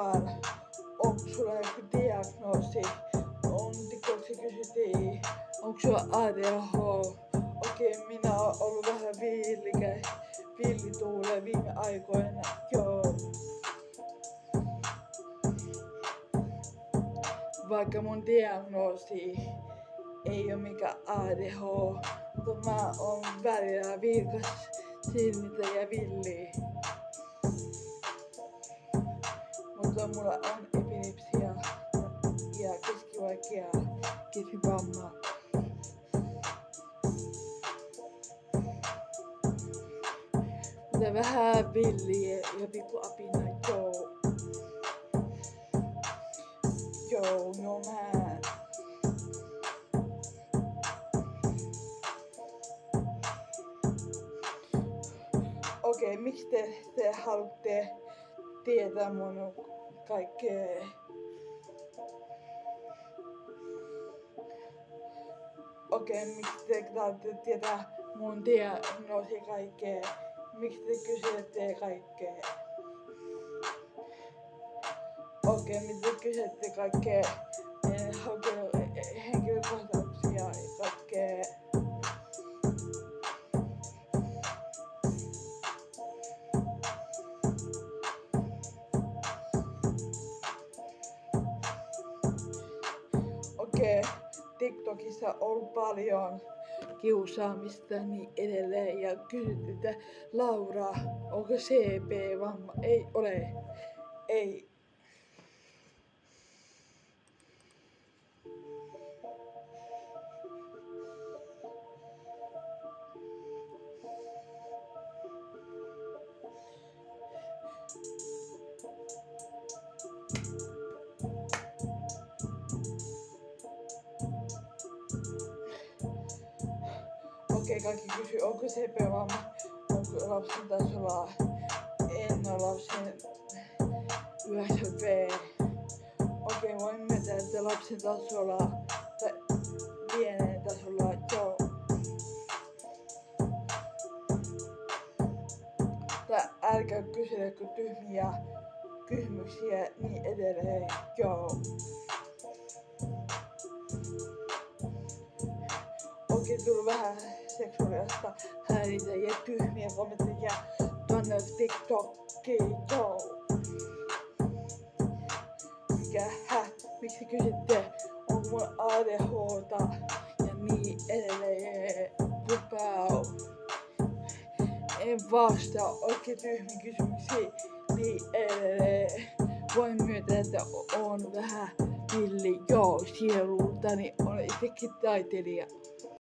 vaan, onko sulla joku diagnoosi? TikTokissa kysyttiin, onko sulla ADHD? Okei, minä oon ollut vähän villituule viime aikoina, joo. Vaikka mun diagnoosi ei oo mikään ADHD, mutta mä oon välillä vilkas, silmitä ja villi. Mutta mulla on epilepsia ja keskivaikea keskivamma. Mutta vähän villiä ja pikku apina, joo. Joo, mä. Okei, miksi te haluatte tietää mun kaikkea? Okei, miksi te haluatte tietää mun diagnoosi kaikkea? Miksi te kysytte kaikkea? Okei, mitä te kysytte kaikkea? En hakenut henkilökohtauksia ja kaikkea. Okei, TikTokissa on ollut paljon kiusaamista niin edelleen ja kysyttiin, että Laura, onko CP-vamma? Ei ole. Ei. Okei, kaikki kysyy, onko CP-vamma, onko lapsen tasolla, en ole lapsen 9V. Okei, voin myöntää, että lapsen tasolla tai pienen tasolla, joo. Tai älkää kyselekö tyhmiä kysymyksiä niin edelleen, joo. Okei, tullut vähän seksuaalista häiritä ja tyhmiä kommentteja tonne TikTokiin, joo. Miksi kysytte, onko mun ADHDta ja niin edelleen, pupau. En vastaa oikein tyhmiä kysymyksiä niin edelleen. Voin myöntää, että on vähän villi, joo, sielultani, olen itsekin taiteilija.